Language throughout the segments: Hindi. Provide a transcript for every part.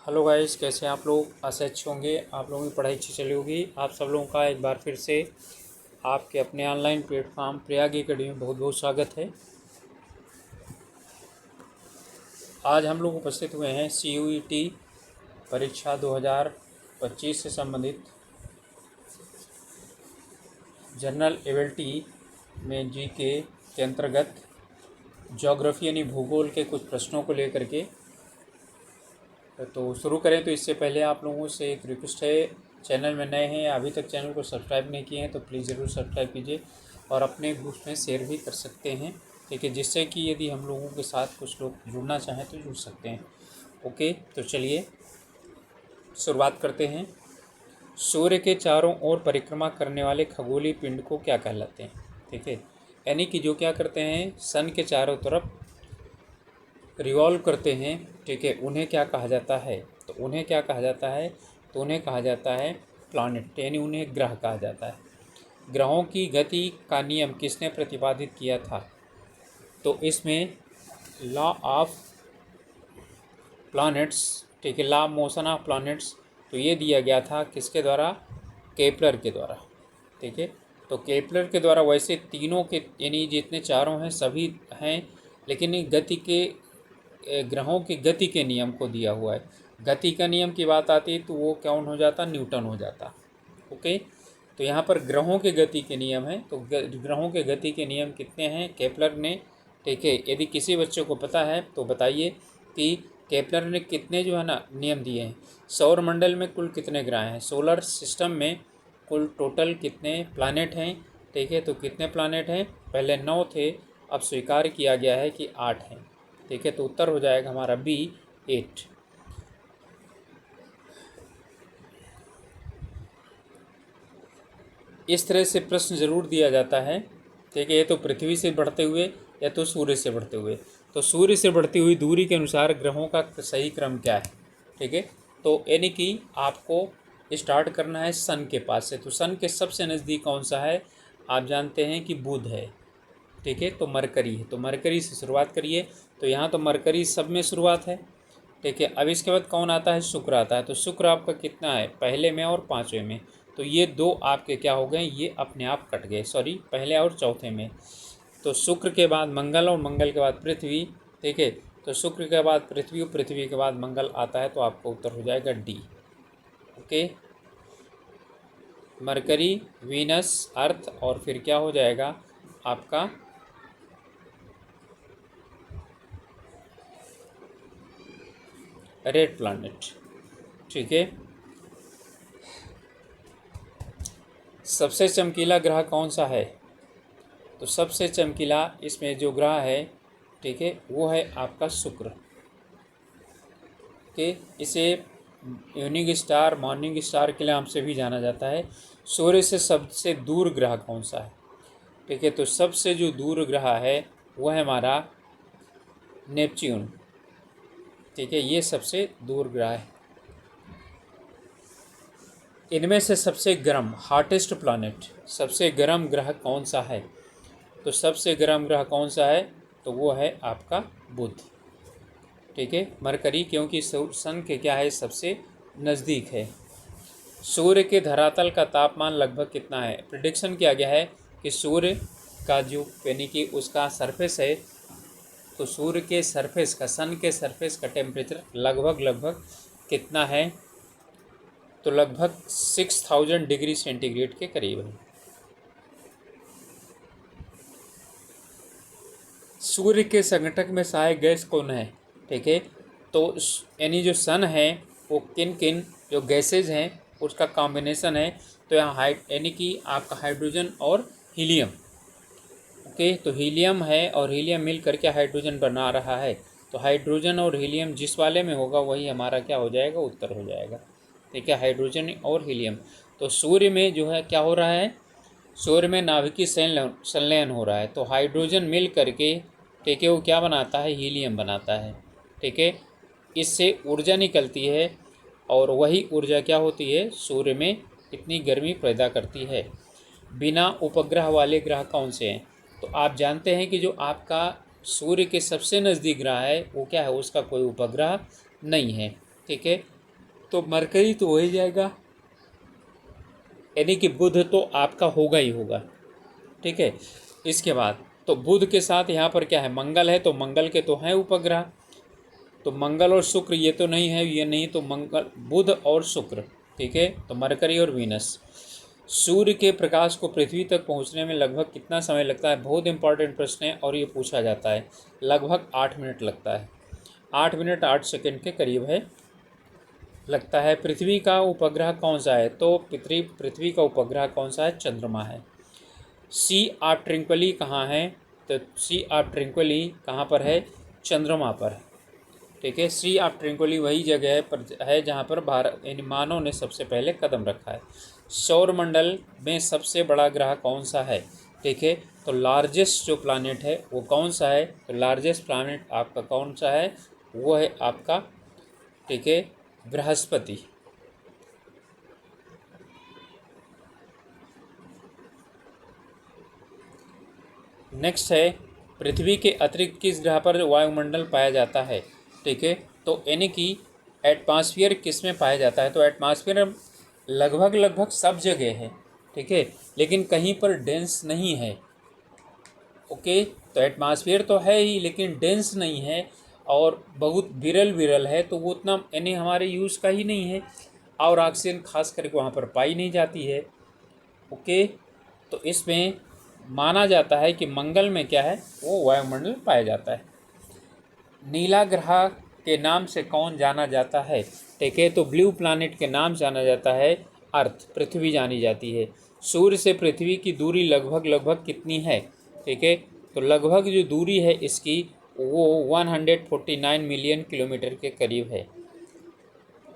हेलो गाइस, कैसे हैं आप लोग। आशा अच्छे होंगे, आप लोगों की पढ़ाई अच्छी चली होगी। आप सब लोगों का एक बार फिर से आपके अपने ऑनलाइन प्लेटफॉर्म प्रयाग एकेडमी में बहुत बहुत स्वागत है। आज हम लोग उपस्थित हुए हैं CUET परीक्षा 2025 से संबंधित जनरल एबिलिटी में जीके के अंतर्गत ज्योग्राफी यानी भूगोल के कुछ प्रश्नों को लेकर के। तो शुरू करें तो इससे पहले आप लोगों से एक रिक्वेस्ट है, चैनल में नए हैं या अभी तक चैनल को सब्सक्राइब नहीं किए हैं तो प्लीज़ ज़रूर सब्सक्राइब कीजिए और अपने ग्रुप में शेयर भी कर सकते हैं, ठीक है, जिससे कि यदि हम लोगों के साथ कुछ लोग जुड़ना चाहें तो जुड़ सकते हैं। ओके, तो चलिए शुरुआत करते हैं। सूर्य के चारों ओर परिक्रमा करने वाले खगोलीय पिंड को क्या कहलाते हैं, ठीक है, यानी कि जो क्या करते हैं, सन के चारों तरफ रिवॉल्व करते हैं, ठीक है, उन्हें क्या कहा जाता है। तो उन्हें क्या कहा जाता है, तो उन्हें कहा जाता है प्लैनेट, यानी उन्हें ग्रह कहा जाता है। ग्रहों की गति का नियम किसने प्रतिपादित किया था, तो इसमें लॉ ऑफ प्लैनेट्स, ठीक है, law of motion of planets, तो ये दिया गया था किसके द्वारा, केपलर के द्वारा, ठीक है। तो केपलर के द्वारा वैसे तीनों के यानी जितने चारों हैं सभी हैं, लेकिन गति के ग्रहों की गति के नियम को दिया हुआ है। गति का नियम की बात आती है तो वो कौन हो जाता, न्यूटन हो जाता। ओके, तो यहाँ पर ग्रहों के गति के नियम है, तो ग्रहों के गति के नियम कितने हैं, केपलर ने, ठीक है। यदि किसी बच्चे को पता है तो बताइए कि केपलर ने कितने जो है ना नियम दिए हैं। सौर मंडल में कुल कितने ग्रह हैं, सोलर सिस्टम में कुल टोटल कितने प्लानेट हैं, ठीक है। तो कितने प्लानेट हैं, पहले 9 थे, अब स्वीकार किया गया है कि 8 हैं, ठीक है। तो उत्तर हो जाएगा हमारा बी 8। इस तरह से प्रश्न जरूर दिया जाता है, ठीक है। ये तो पृथ्वी से बढ़ते हुए या तो सूर्य से बढ़ते हुए, तो सूर्य से बढ़ती हुई दूरी के अनुसार ग्रहों का सही क्रम क्या है, ठीक है। तो यानी कि आपको स्टार्ट करना है सन के पास से। तो सन के सबसे नज़दीक कौन सा है, आप जानते हैं कि बुध है, ठीक है। तो मरकरी है, तो मरकरी से शुरुआत करिए। तो यहाँ तो मरकरी सब में शुरुआत है, ठीक है। अब इसके बाद कौन आता है, शुक्र आता है। तो शुक्र आपका कितना है, पहले में और पाँचवें में। तो ये दो आपके क्या हो गए, ये अपने आप कट गए, सॉरी, पहले और चौथे में। तो शुक्र के बाद मंगल और मंगल के बाद पृथ्वी, ठीक है। तो शुक्र के बाद पृथ्वी और पृथ्वी के बाद मंगल आता है, तो आपका उत्तर हो जाएगा डी। ओके, मरकरी, वीनस, अर्थ और फिर क्या हो जाएगा आपका रेड प्लैनेट, ठीक है। सबसे चमकीला ग्रह कौन सा है, तो सबसे चमकीला इसमें जो ग्रह है, ठीक है, वो है आपका शुक्र, के इसे इवनिंग स्टार, मॉर्निंग स्टार के नाम से भी जाना जाता है। सूर्य से सबसे दूर ग्रह कौन सा है, ठीक है। तो सबसे जो दूर ग्रह है वो है हमारा नेपच्यून, ठीक है, ये सबसे दूर ग्रह है। इनमें से सबसे गर्म, हॉटेस्ट प्लैनेट, सबसे गर्म ग्रह कौन सा है, तो सबसे गर्म ग्रह कौन सा है, तो वो है आपका बुध, ठीक है, मरकरी, क्योंकि सन के क्या है सबसे नज़दीक है। सूर्य के धरातल का तापमान लगभग कितना है, प्रिडिक्शन किया गया है कि सूर्य का जो यानी कि उसका सरफेस है, तो सूर्य के सरफेस का, सन के सरफेस का टेम्परेचर लगभग कितना है, तो लगभग 6000 डिग्री सेंटीग्रेड के करीब है। सूर्य के संगठक में सहायक गैस कौन है, ठीक है। तो यानी जो सन है वो किन किन जो गैसेज हैं उसका कॉम्बिनेशन है। तो यहाँ यानी कि आपका हाइड्रोजन और हीलियम, ओके। तो हीलियम है और हीलियम मिल करके हाइड्रोजन बना रहा है। तो हाइड्रोजन और हीलियम जिस वाले में होगा वही हमारा क्या हो जाएगा, उत्तर हो जाएगा, ठीक है, हाइड्रोजन और हीलियम। तो सूर्य में जो है क्या हो रहा है, सूर्य में नाभिकीय संलयन हो रहा है। तो हाइड्रोजन मिल करके, ठीक है, वो क्या बनाता है, हीलियम बनाता है, ठीक है। इससे ऊर्जा निकलती है और वही ऊर्जा क्या होती है, सूर्य में इतनी गर्मी पैदा करती है। बिना उपग्रह वाले ग्रह कौन से हैं, तो आप जानते हैं कि जो आपका सूर्य के सबसे नज़दीक ग्रह है वो क्या है, उसका कोई उपग्रह नहीं है, ठीक है। तो मरकरी तो हो ही जाएगा, यानी कि बुध तो आपका होगा ही होगा, ठीक है। इसके बाद तो बुध के साथ यहाँ पर क्या है, मंगल है, तो मंगल के तो हैं उपग्रह, तो मंगल और शुक्र ये तो नहीं है, ये नहीं, तो मंगल, बुध और शुक्र, ठीक है। तो मरकरी और वीनस। सूर्य के प्रकाश को पृथ्वी तक पहुंचने में लगभग कितना समय लगता है? बहुत इंपॉर्टेंट प्रश्न है और ये पूछा जाता है। लगभग 8 मिनट लगता है, 8 मिनट 8 सेकंड के करीब है लगता है। पृथ्वी का उपग्रह कौन सा है? तो पृथ्वी का उपग्रह कौन सा है? चंद्रमा है। सी ऑफ ट्रिंक्वली कहाँ है? तो सी ऑफ ट्रिंक्वली कहाँ पर है? चंद्रमा पर है, ठीक है। सी ऑफ ट्रिंक्वली वही जगह पर है जहाँ पर भारत यानी मानव ने सबसे पहले कदम रखा है। सौरमंडल में सबसे बड़ा ग्रह कौन सा है? ठीक है। तो लार्जेस्ट जो प्लानिट है वो कौन सा है? तो लार्जेस्ट प्लानिट आपका कौन सा है? वो है आपका, ठीक है, बृहस्पति। नेक्स्ट है, पृथ्वी के अतिरिक्त किस ग्रह पर वायुमंडल पाया जाता है? ठीक है। तो यानी कि एटमॉस्फेयर किस में पाया जाता है? तो एटमॉस्फेयर लगभग लगभग सब जगह है, ठीक है, लेकिन कहीं पर डेंस नहीं है। ओके, तो एटमॉस्फेयर तो है ही लेकिन डेंस नहीं है और बहुत विरल विरल है, तो वो उतना यानी हमारे यूज़ का ही नहीं है और ऑक्सीजन खास करके वहाँ पर पाई नहीं जाती है। ओके, तो इसमें माना जाता है कि मंगल में क्या है, वो वायुमंडल पाया जाता है। नीला ग्रह के नाम से कौन जाना जाता है? ठीक है, तो ब्लू प्लैनेट के नाम जाना जाता है अर्थ, पृथ्वी जानी जाती है। सूर्य से पृथ्वी की दूरी लगभग लगभग कितनी है? ठीक है, तो लगभग जो दूरी है इसकी वो 149 मिलियन किलोमीटर के करीब है,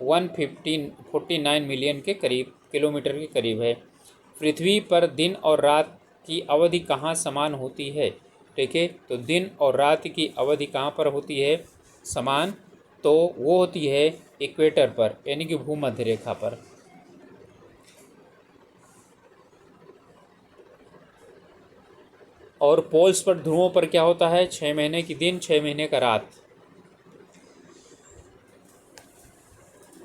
149 मिलियन के करीब किलोमीटर के करीब है। पृथ्वी पर दिन और रात की अवधि कहाँ समान होती है? ठीक है, तो दिन और रात की अवधि कहाँ पर होती है समान? तो वो होती है इक्वेटर पर, यानी कि भूमध्य रेखा पर। और पोल्स पर, ध्रुवों पर क्या होता है? 6 महीने की दिन, 6 महीने का रात।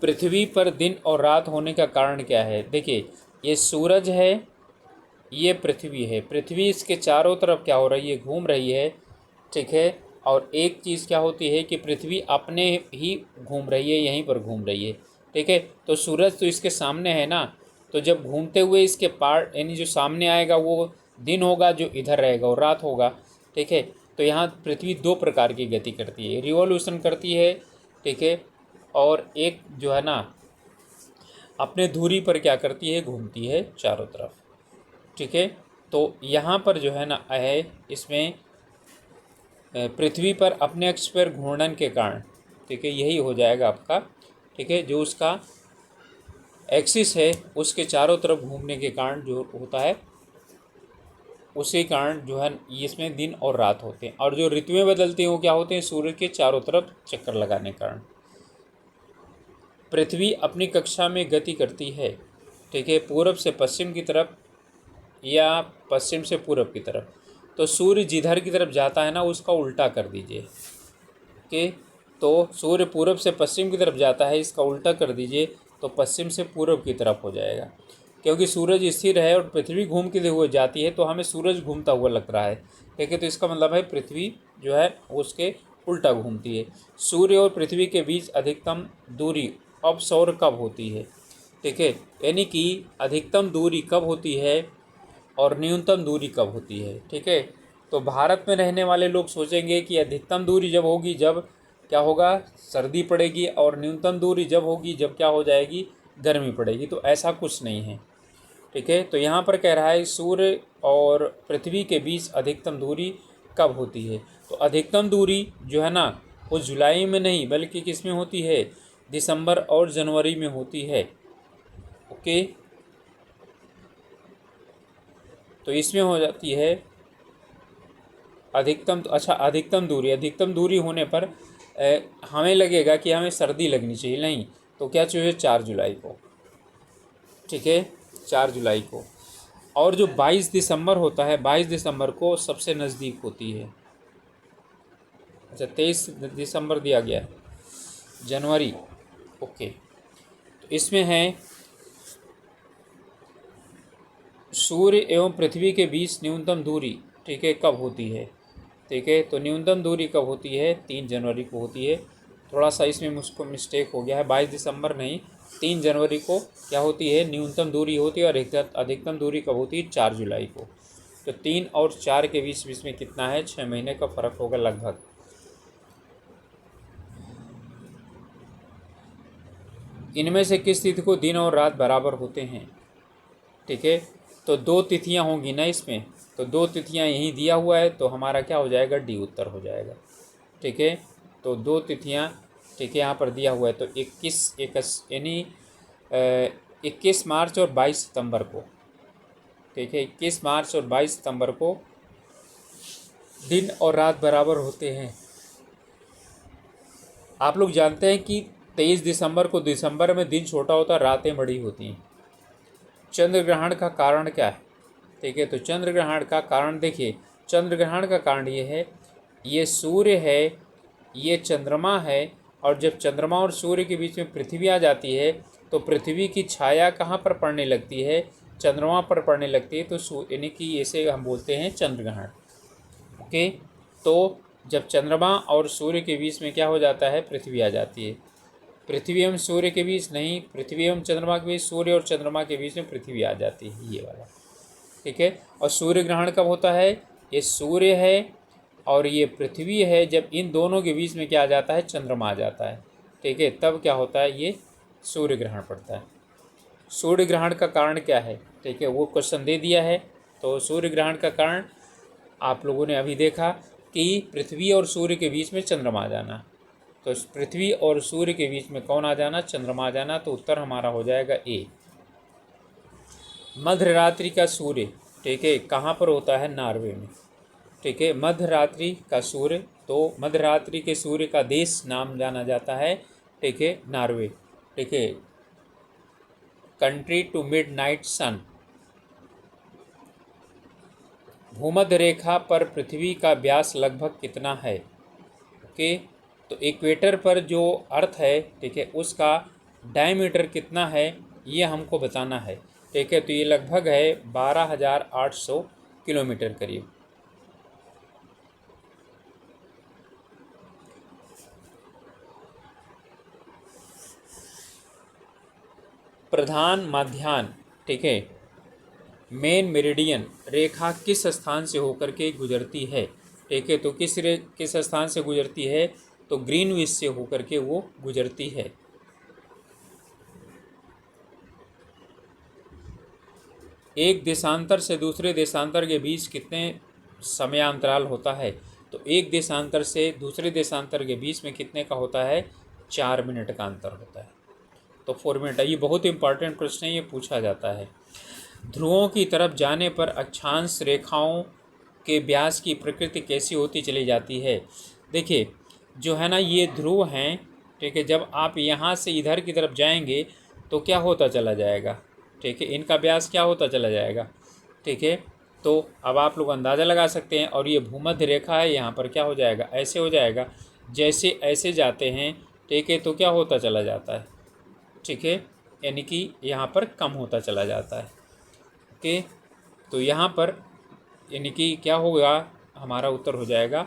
पृथ्वी पर दिन और रात होने का कारण क्या है? देखिए, ये सूरज है, ये पृथ्वी है, पृथ्वी इसके चारों तरफ क्या हो रही है? घूम रही है, ठीक है। और एक चीज़ क्या होती है कि पृथ्वी अपने ही घूम रही है, यहीं पर घूम रही है, ठीक है। तो सूरज तो इसके सामने है ना, तो जब घूमते हुए इसके पार यानी जो सामने आएगा वो दिन होगा, जो इधर रहेगा वो रात होगा, ठीक है। तो यहाँ पृथ्वी दो प्रकार की गति करती है, रिवॉल्यूशन करती है, ठीक है, और एक जो है ना अपने धुरी पर क्या करती है? घूमती है चारों तरफ, ठीक है। तो यहाँ पर जो है ना है इसमें पृथ्वी पर अपने अक्ष पर घूर्णन के कारण, ठीक है, यही हो जाएगा आपका, ठीक है, जो उसका एक्सिस है उसके चारों तरफ घूमने के कारण जो होता है, उसी कारण जो है इसमें दिन और रात होते हैं। और जो ऋतुएं बदलती हैं वो क्या होते हैं? सूर्य के चारों तरफ चक्कर लगाने के कारण। पृथ्वी अपनी कक्षा में गति करती है, ठीक है, पूरब से पश्चिम की तरफ या पश्चिम से पूरब की तरफ। तो सूर्य जिधर की तरफ जाता है ना उसका उल्टा कर दीजिए, ओके। तो सूर्य पूरब से पश्चिम की तरफ जाता है, इसका उल्टा कर दीजिए तो पश्चिम से पूरब की तरफ हो जाएगा। क्योंकि सूरज स्थिर है और पृथ्वी घूमती हुई जाती है तो हमें सूरज घूमता हुआ लग रहा है, ठीक है। तो इसका मतलब है पृथ्वी जो है उसके उल्टा घूमती है। सूर्य और पृथ्वी के बीच अधिकतम दूरी अब सौर कब होती है? ठीक है, यानी कि अधिकतम दूरी कब होती है और न्यूनतम दूरी कब होती है, ठीक है। तो भारत में रहने वाले लोग सोचेंगे कि अधिकतम दूरी जब होगी जब क्या होगा? सर्दी पड़ेगी, और न्यूनतम दूरी जब होगी जब क्या हो जाएगी? गर्मी पड़ेगी। तो ऐसा कुछ नहीं है, ठीक है। तो यहाँ पर कह रहा है सूर्य और पृथ्वी के बीच अधिकतम दूरी कब होती है? तो अधिकतम दूरी जो है ना वो जुलाई में नहीं बल्कि किस में होती है? दिसंबर और जनवरी में होती है, ओके। तो इसमें हो जाती है अधिकतम, अच्छा अधिकतम दूरी होने पर हमें लगेगा कि हमें सर्दी लगनी चाहिए, नहीं, तो क्या चाहिए? 4 जुलाई को, ठीक है, 4 जुलाई को। और जो 22 दिसंबर होता है, 22 दिसंबर को सबसे नज़दीक होती है। अच्छा, 23 दिसंबर दिया गया है, जनवरी, ओके, तो इसमें है सूर्य एवं पृथ्वी के बीच न्यूनतम दूरी, ठीक है, कब होती है? ठीक है, तो न्यूनतम दूरी कब होती है? 3 जनवरी को होती है। थोड़ा सा इसमें मुझको मिस्टेक हो गया है, 22 दिसंबर नहीं, 3 जनवरी को क्या होती है? न्यूनतम दूरी होती है। और अधिकतम दूरी कब होती है? 4 जुलाई को। तो 3 और 4 के बीच में कितना है? 6 महीने का फ़र्क होगा लगभग। इनमें से किस तिथि को दिन और रात बराबर होते हैं? ठीक है, तो 2 तिथियां होंगी ना इसमें, तो 2 तिथियां यहीं दिया हुआ है, तो हमारा क्या हो जाएगा? डी उत्तर हो जाएगा। ठीक है, तो 2 तिथियां, ठीक है, यहाँ पर दिया हुआ है, तो 21 यानी 21 मार्च और 22 सितंबर को, ठीक है, 21 मार्च और 22 सितंबर को दिन और रात बराबर होते हैं। आप लोग जानते हैं कि 23 दिसंबर को दिसंबर में दिन छोटा होता है, रातें बड़ी होती हैं। चंद्र ग्रहण का कारण क्या है? ठीक है, तो चंद्र ग्रहण का कारण देखिए, चंद्र ग्रहण का कारण ये है, ये सूर्य है, ये चंद्रमा है, और जब चंद्रमा और सूर्य के बीच में पृथ्वी आ जाती है तो पृथ्वी की छाया कहाँ पर पड़ने लगती है? चंद्रमा पर पड़ने लगती है, तो यानी कि इसे हम बोलते हैं चंद्र ग्रहण। ओके, तो जब चंद्रमा और सूर्य के बीच में क्या हो जाता है? पृथ्वी आ जाती है। पृथ्वी एवं सूर्य के बीच नहीं, पृथ्वी एवं चंद्रमा के बीच, सूर्य और चंद्रमा के बीच में पृथ्वी आ जाती है, ये वाला। ठीक है, और सूर्य ग्रहण कब होता है? ये सूर्य है और ये पृथ्वी है, जब इन दोनों के बीच में क्या आ जाता है? चंद्रमा आ जाता है। ठीक है, तब क्या होता है? ये सूर्य ग्रहण पड़ता है। सूर्य ग्रहण का कारण क्या है? ठीक है, वो क्वेश्चन दे दिया है। तो सूर्य ग्रहण का कारण आप लोगों ने अभी देखा कि पृथ्वी और सूर्य के बीच में चंद्रमा आ जाना। तो पृथ्वी और सूर्य के बीच में कौन आ जाना? चंद्रमा आ जाना। तो उत्तर हमारा हो जाएगा ए। मध्य रात्रि का सूर्य, ठीक है, कहाँ पर होता है? नॉर्वे में। ठीक है, मध्य रात्रि का सूर्य, तो मध्य रात्रि के सूर्य का देश नाम जाना जाता है, ठीक है, नॉर्वे। ठीक है, कंट्री टू मिड नाइट सन। भूमध्य रेखा पर पृथ्वी का व्यास लगभग कितना है? ओके, तो इक्वेटर पर जो अर्थ है, ठीक है, उसका डायमीटर कितना है ये हमको बताना है। ठीक है, तो ये लगभग है 12,800 किलोमीटर करीब। प्रधान माध्यान्ह, ठीक है, मेन मेरिडियन रेखा किस स्थान से होकर के गुजरती है? ठीक है, तो किस स्थान से गुजरती है? तो ग्रीनविच से होकर के वो गुजरती है। एक देशांतर से दूसरे देशांतर के बीच कितने समयांतराल होता है? तो एक देशांतर से दूसरे देशांतर के बीच में कितने का होता है? 4 मिनट का अंतर होता है। तो 4 मिनट। ये बहुत इंपॉर्टेंट प्रश्न है, ये पूछा जाता है। ध्रुवों की तरफ जाने पर अक्षांश रेखाओं के व्यास की प्रकृति कैसी होती चली जाती है? देखिए, जो है ना, ये ध्रुव हैं, ठीक है, जब आप यहाँ से इधर की तरफ जाएंगे तो क्या होता चला जाएगा? ठीक है, इनका व्यास क्या होता चला जाएगा? ठीक है, तो अब आप लोग अंदाज़ा लगा सकते हैं। और ये भूमध्य रेखा है, यहाँ पर क्या हो जाएगा? ऐसे हो जाएगा। जैसे ऐसे जाते हैं, ठीक है, तो क्या होता चला जाता है? ठीक है, यानी कि यहाँ पर कम होता चला जाता है। ओके, तो यहाँ पर यानी कि क्या होगा? हमारा उत्तर हो जाएगा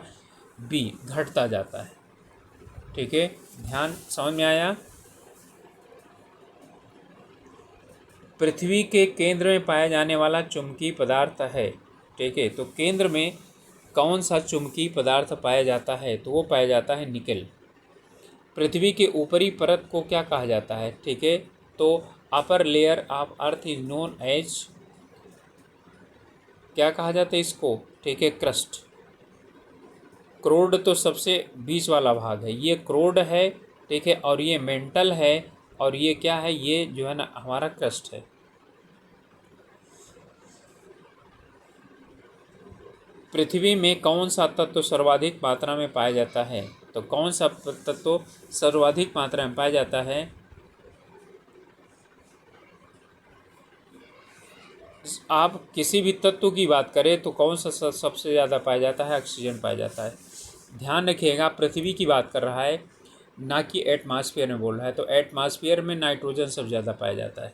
बी, घटता जाता है। ठीक है, ध्यान समझ में आया? पृथ्वी के केंद्र में पाया जाने वाला चुंबकीय पदार्थ है। ठीक है, तो केंद्र में कौन सा चुंबकीय पदार्थ पाया जाता है? तो वो पाया जाता है निकेल। पृथ्वी के ऊपरी परत को क्या कहा जाता है? ठीक है, तो upper layer of earth is known as, क्या कहा जाता है इसको? ठीक है, क्रस्ट। क्रोड तो सबसे बीच वाला भाग है, ये क्रोड है। ठीक है, और ये मेंटल है, और ये क्या है? ये जो है ना हमारा क्रस्ट है। पृथ्वी में कौन सा तत्व सर्वाधिक मात्रा में पाया जाता है? तो कौन सा तत्व सर्वाधिक मात्रा में पाया जाता है? आप किसी भी तत्व की बात करें तो कौन सा सबसे ज़्यादा पाया जाता है? ऑक्सीजन पाया जाता है। ध्यान रखिएगा, पृथ्वी की बात कर रहा है, ना कि एटमॉस्फेयर में बोल रहा है। तो एटमॉस्फेयर में नाइट्रोजन सबसे ज़्यादा पाया जाता है।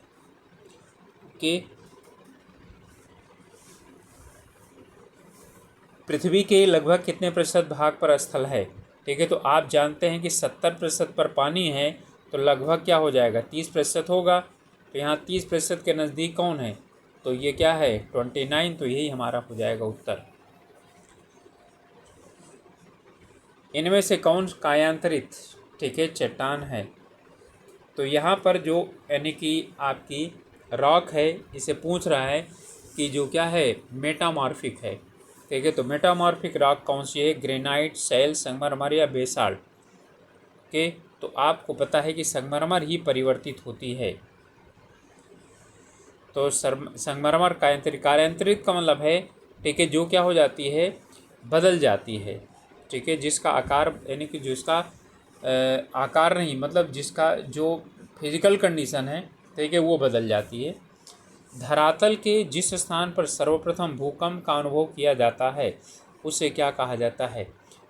कि पृथ्वी के लगभग कितने प्रतिशत भाग पर स्थल है? ठीक है, तो आप जानते हैं कि 70% पर पानी है, तो लगभग क्या हो जाएगा, 30% होगा। तो यहाँ 30% के नज़दीक कौन है? तो ये क्या है, 29। तो यही हमारा हो जाएगा उत्तर। इनमें से कौन कायांतरित, ठीक है, चट्टान है? तो यहाँ पर जो यानी कि आपकी रॉक है, इसे पूछ रहा है कि जो क्या है, मेटामॉर्फिक है। ठीक है, तो मेटामॉर्फिक रॉक कौन सी है? ग्रेनाइट, शैल, संगमरमर या बेसाल्ट? के तो आपको पता है कि संगमरमर ही परिवर्तित होती है। तो संगमरमर कार्यांतरित का मतलब है, ठीक है, जो क्या हो जाती है, बदल जाती है। ठीक है, जिसका आकार यानी कि जिसका आकार नहीं, मतलब जिसका जो फिजिकल कंडीशन है, ठीक है, वो बदल जाती है। धरातल के जिस स्थान पर सर्वप्रथम भूकंप का अनुभव किया जाता है उसे क्या कहा जाता है?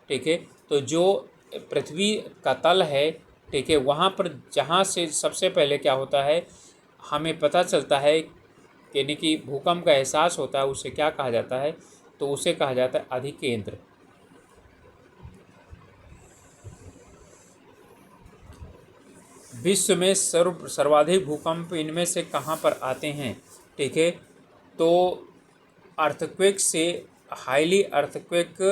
ठीक है, तो जो पृथ्वी का तल है, ठीक है, वहाँ पर जहाँ से सबसे पहले क्या होता है, हमें पता चलता है, यानी कि भूकंप का एहसास होता है, उसे क्या कहा जाता है? तो उसे कहा जाता है अधिकेंद्र। विश्व में सर्वाधिक भूकंप इनमें से कहाँ पर आते हैं? ठीक है, तो अर्थक्वेक से हाईली अर्थक्वेक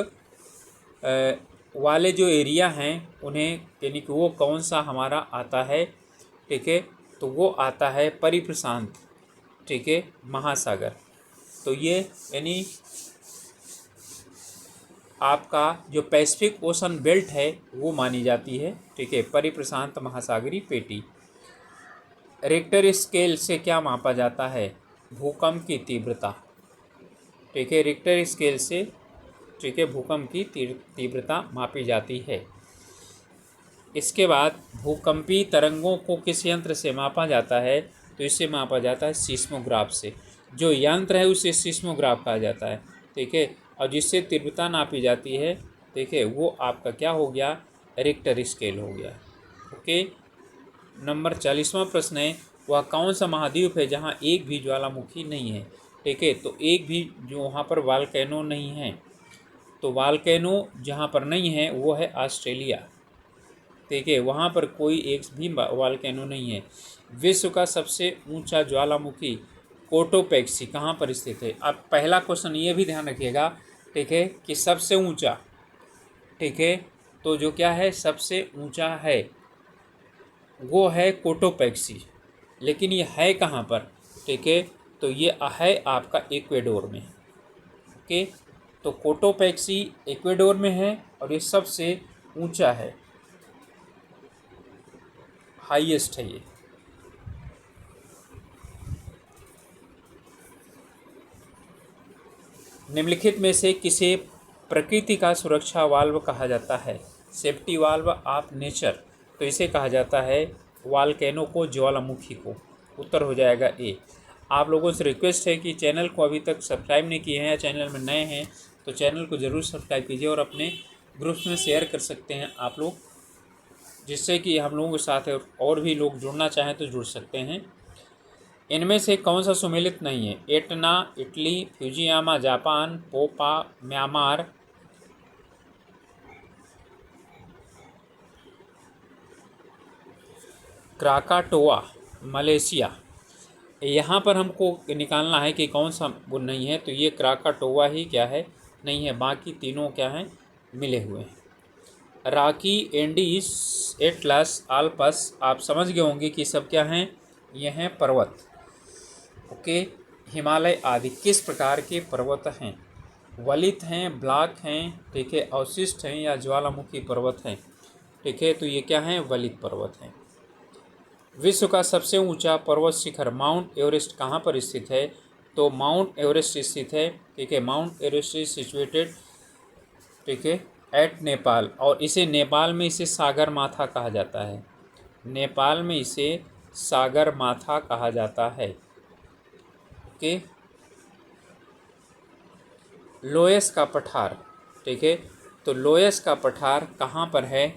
वाले जो एरिया हैं उन्हें, यानी कि वो कौन सा हमारा आता है? ठीक है, तो वो आता है परिप्रशांत, ठीक है, महासागर। तो ये यानी आपका जो पैसिफिक ओशन बेल्ट है वो मानी जाती है। ठीक है, परिप्रशांत महासागरीय पेटी। रिक्टर स्केल से क्या मापा जाता है? भूकंप की तीव्रता। ठीक है, रिक्टर स्केल से, ठीक है, भूकंप की तीव्रता मापी जाती है। इसके बाद भूकंपी तरंगों को किस यंत्र से मापा जाता है? तो इसे मापा जाता है सीस्मोग्राफ से। जो यंत्र है उसे सीस्मोग्राफ कहा जाता है। ठीक है, और जिससे तीव्रता नापी जाती है, ठीक है, वो आपका क्या हो गया, रिक्टर स्केल हो गया। ओके, नंबर 40वां प्रश्न है, वह कौन सा महाद्वीप है जहाँ एक भी ज्वालामुखी नहीं है? ठीक है, तो एक भी जो वहाँ पर वाल्केनो नहीं है, तो वाल्केनो जहाँ पर नहीं है वो है ऑस्ट्रेलिया। ठीक है, वहाँ पर कोई एक भी वाल्केनो नहीं है। विश्व का सबसे ऊंचा ज्वालामुखी कोटोपैक्सी कहाँ पर स्थित है? अब पहला क्वेश्चन ये भी ध्यान रखिएगा, ठीक है, कि सबसे ऊंचा, ठीक है, तो जो क्या है, सबसे ऊंचा है वो है कोटोपैक्सी। लेकिन ये है कहाँ पर? ठीक है, तो ये है आपका इक्वेडोर में। ओके, तो कोटोपैक्सी इक्वेडोर में है और ये सबसे ऊंचा है, हाईएस्ट है ये। निम्नलिखित में से किसे प्रकृति का सुरक्षा वाल्व कहा जाता है? Safety valve of nature. तो इसे कहा जाता है वाल्केनो को, ज्वालामुखी को। उत्तर हो जाएगा ए। आप लोगों से रिक्वेस्ट है कि चैनल को अभी तक सब्सक्राइब नहीं किए हैं या चैनल में नए हैं तो चैनल को ज़रूर सब्सक्राइब कीजिए और अपने ग्रुप्स में शेयर कर सकते हैं आप लोग, जिससे कि हम लोगों के साथ और भी लोग जुड़ना चाहें तो जुड़ सकते हैं। इनमें से कौन सा सुमेलित नहीं है? Etna Italy, Fujiyama Japan, Popa Myanmar. Krakatoa Malaysia. यहाँ पर हमको निकालना है कि कौन सा वो नहीं है, तो ये क्राकाटोआ ही क्या है, नहीं है, बाकी तीनों क्या हैं, मिले हुए हैं। रॉकी, एंडीज, एटलस, आल्पस, आप समझ गए होंगे कि सब क्या हैं, ये हैं पर्वत। ओके, हिमालय आदि किस प्रकार के पर्वत हैं? वलित हैं, ब्लॉक हैं, ठीक है, अवशिष्ट हैं या ज्वालामुखी पर्वत हैं? ठीक है, तो ये क्या हैं, वलित पर्वत हैं। विश्व का सबसे ऊंचा पर्वत शिखर माउंट एवरेस्ट कहाँ पर स्थित है? तो माउंट एवरेस्ट स्थित है, ठीक है, माउंट एवरेस्ट इज सिचुएटेड, ठीक है, एट नेपाल। और इसे नेपाल में इसे सागर माथा कहा जाता है। नेपाल में इसे सागर माथा कहा जाता है। ओके, लोयस का पठार, ठीक है, तो लोयस का पठार कहाँ पर है?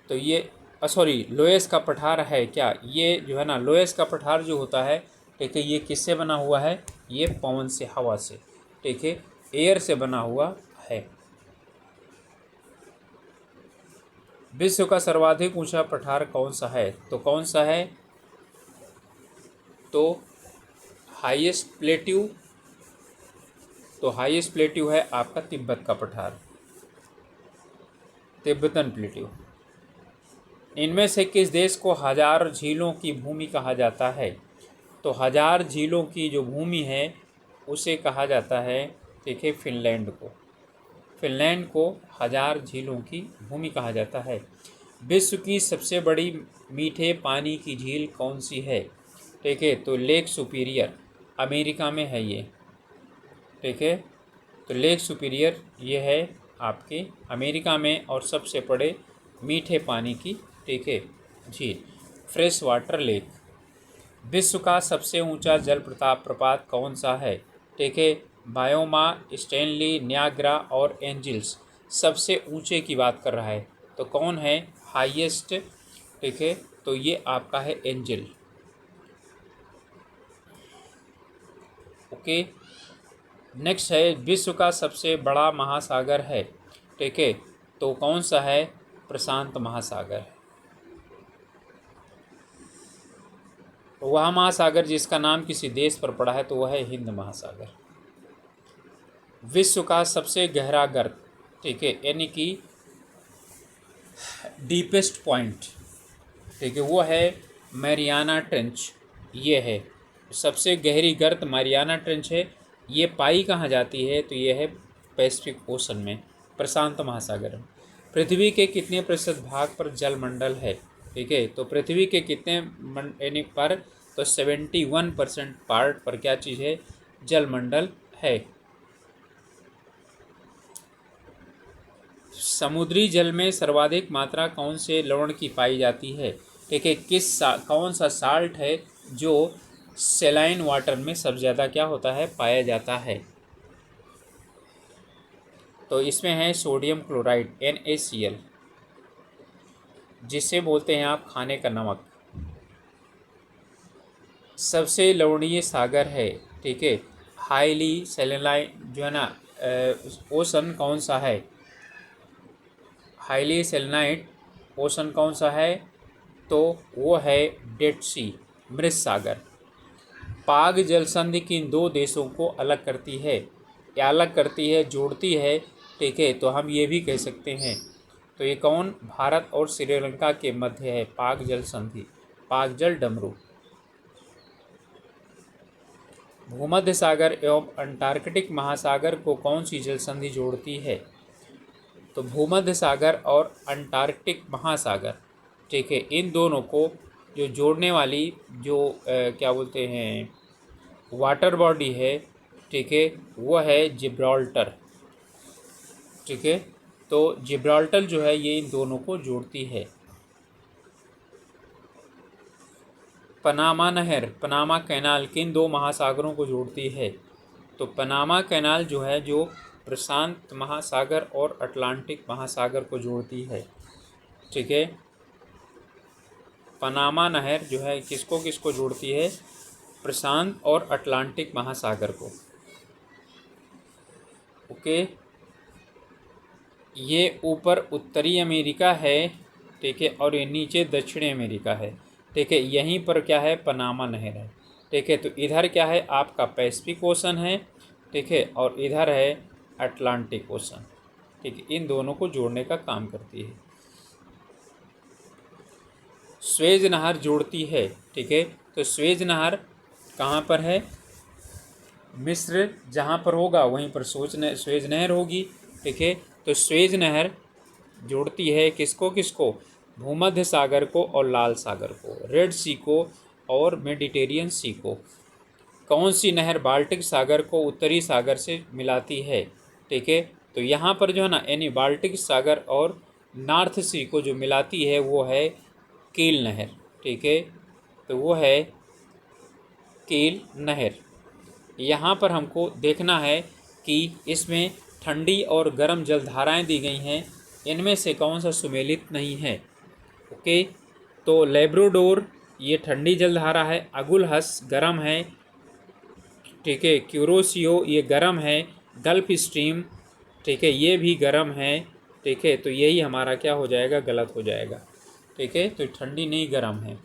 तो ये सॉरी, लोएस का पठार है क्या, ये जो है ना लोएस का पठार जो होता है, ठीक है, ये किससे बना हुआ है, ये पवन से, हवा से, ठीक है, एयर से बना हुआ है। विश्व का सर्वाधिक ऊंचा पठार कौन सा है, तो कौन सा है, तो हाईएस्ट प्लेट्यू, तो हाईएस्ट प्लेट्यू है आपका तिब्बत का पठार, तिब्बतन प्लेट्यू। इनमें से किस देश को हजार झीलों की भूमि कहा जाता है, तो हजार झीलों की जो भूमि है उसे कहा जाता है, ठीक है, फिनलैंड को, फिनलैंड को हजार झीलों की भूमि कहा जाता है। विश्व की सबसे बड़ी मीठे पानी की झील कौन सी है, ठीक है, तो लेक सुपीरियर, अमेरिका में है ये, ठीक है, तो लेक सुपीरियर ये है आपके अमेरिका में, और सबसे बड़े मीठे पानी की, ठीक है, झील, फ्रेश वाटर लेक। विश्व का सबसे ऊंचा जल प्रपात कौन सा है, ठीक है, बायोमा, स्टैनली, न्याग्रा और एंजिल्स, सबसे ऊंचे की बात कर रहा है, तो कौन है हाईएस्ट, ठीक है, तो ये आपका है एंजिल। ओके, नेक्स्ट है विश्व का सबसे बड़ा महासागर है, ठीक है, तो कौन सा है, प्रशांत महासागर। वह महासागर जिसका नाम किसी देश पर पड़ा है तो वह है हिंद महासागर। विश्व का सबसे गहरा गर्त, ठीक है, यानी कि डीपेस्ट पॉइंट, ठीक है, वो है मैरियाना ट्रेंच, ये है सबसे गहरी गर्त, मैरियाना ट्रेंच है। ये पाई कहाँ जाती है, तो ये है पैसिफिक ओशन में, प्रशांत महासागर में। पृथ्वी के कितने प्रतिशत भाग पर जलमंडल है, ठीक है, तो पृथ्वी के कितने यानी पर, तो 71% पार्ट पर क्या चीज़ है, जलमंडल है। समुद्री जल में सर्वाधिक मात्रा कौन से लवण की पाई जाती है, ठीक है, कौन सा साल्ट है जो सेलाइन वाटर में सबसे ज़्यादा क्या होता है, पाया जाता है, तो इसमें है सोडियम क्लोराइड NaCl, जिसे बोलते हैं आप खाने का नमक। सबसे लवणीय सागर है, ठीक है, हाईली सेलेनाइन जो है ना ओशन कौन सा है, हाईली सेलेनाइट ओशन कौन सा है, तो वो है डेड सी, मृत सागर। पाग जल संधि किन दो देशों को अलग करती है, या अलग करती है, जोड़ती है, ठीक है, तो हम ये भी कह सकते हैं, तो ये कौन, भारत और श्रीलंका के मध्य है पाक जल संधि, पाक जल डमरू। भूमध्य सागर एवं अंटार्कटिक महासागर को कौन सी जल संधि जोड़ती है, तो भूमध्य सागर और अंटार्कटिक महासागर, ठीक है, इन दोनों को जो जोड़ने वाली जो क्या बोलते हैं वाटर बॉडी है, ठीक है, वो है जिब्राल्टर, ठीक है, तो जिब्राल्टर जो है ये इन दोनों को जोड़ती है। पनामा नहर, पनामा कैनाल किन दो महासागरों को जोड़ती है, तो पनामा कैनाल जो है जो प्रशांत महासागर और अटलांटिक महासागर को जोड़ती है, ठीक है, पनामा नहर जो है किसको किसको जोड़ती है, प्रशांत और अटलांटिक महासागर को। ओके, ये ऊपर उत्तरी अमेरिका है, ठीक है, और ये नीचे दक्षिणी अमेरिका है, ठीक है, यहीं पर क्या है, पनामा नहर है, ठीक है, तो इधर क्या है आपका पैसिफिक ओशन है, ठीक है, और इधर है अटलांटिक ओशन, ठीक है, इन दोनों को जोड़ने का काम करती है। स्वेज नहर जोड़ती है, ठीक है, तो स्वेज नहर कहाँ पर है, मिस्र जहाँ पर होगा वहीं पर स्वेज नहर होगी, ठीक है, तो स्वेज नहर जोड़ती है किसको किसको, भूमध्य सागर को और लाल सागर को, रेड सी को और मेडिटेरियन सी को। कौन सी नहर बाल्टिक सागर को उत्तरी सागर से मिलाती है, ठीक है, तो यहाँ पर जो है ना यानी बाल्टिक सागर और नॉर्थ सी को जो मिलाती है वो है कील नहर, ठीक है, तो वो है कील नहर। यहाँ पर हमको देखना है कि इसमें ठंडी और गर्म जलधाराएं दी गई हैं, इनमें से कौन सा सुमेलित नहीं है, ओके। तो लेब्राडोर ये ठंडी जलधारा है, अगुलहस गर्म है, ठीक है, क्यूरोसियो ये गर्म है, गल्फ स्ट्रीम, ठीक है, ये भी गर्म है, ठीक है, तो यही हमारा क्या हो जाएगा, गलत हो जाएगा, ठीक है, तो ठंडी नहीं गर्म है।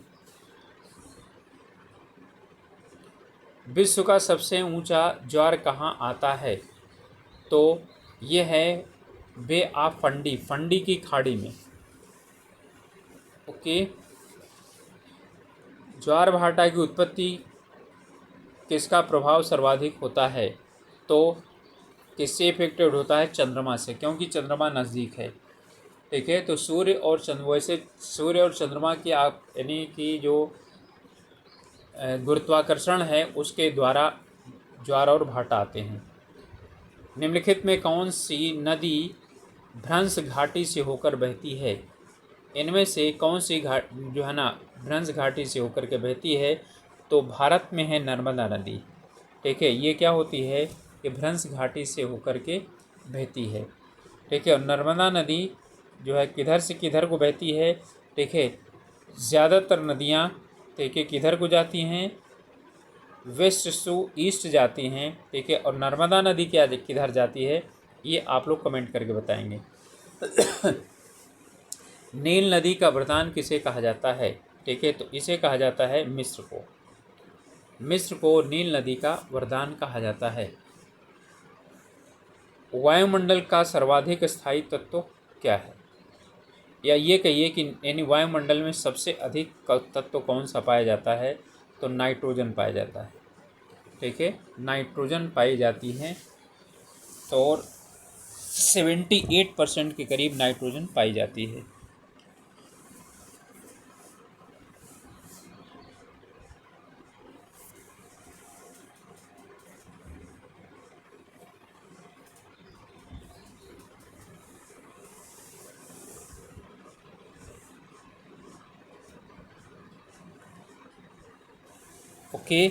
विश्व का सबसे ऊंचा ज्वार कहाँ आता है? तो ये है बे ऑफ फंडी, फंडी की खाड़ी में। ओके। ज्वार भाटा की उत्पत्ति किसका प्रभाव सर्वाधिक होता है? तो किससे इफेक्टेड होता है? चंद्रमा से, क्योंकि चंद्रमा नज़दीक है, ठीक है। तो सूर्य और चंद्र, वैसे सूर्य और चंद्रमा की आप यानी कि जो गुरुत्वाकर्षण है उसके द्वारा ज्वार और भाटा आते हैं। निम्नलिखित में कौन सी नदी भ्रंश घाटी से होकर बहती है? इनमें से कौन सी जो है ना भ्रंश घाटी से होकर के बहती है? तो भारत में है नर्मदा नदी, ठीक है। ये क्या होती है? ये भ्रंश घाटी से होकर के बहती है, ठीक है। और नर्मदा नदी जो है किधर से किधर को बहती है? ठीक है, ज़्यादातर नदियाँ, ठीक है, किधर को जाती हैं? वेस्ट टू ईस्ट जाती हैं, ठीक है। और नर्मदा नदी क्या किधर जाती है? ये आप लोग कमेंट करके बताएंगे। नील नदी का वरदान किसे कहा जाता है? ठीक है, तो इसे कहा जाता है मिस्र को। मिस्र को नील नदी का वरदान कहा जाता है। वायुमंडल का सर्वाधिक स्थायी तत्व क्या है? या ये कहिए कि यानी वायुमंडल में सबसे अधिक तत्व कौन सा पाया जाता है? तो नाइट्रोजन पाया जाता है, ठीक है, नाइट्रोजन पाई जाती है। तो और 78% के करीब नाइट्रोजन पाई जाती है। ओके।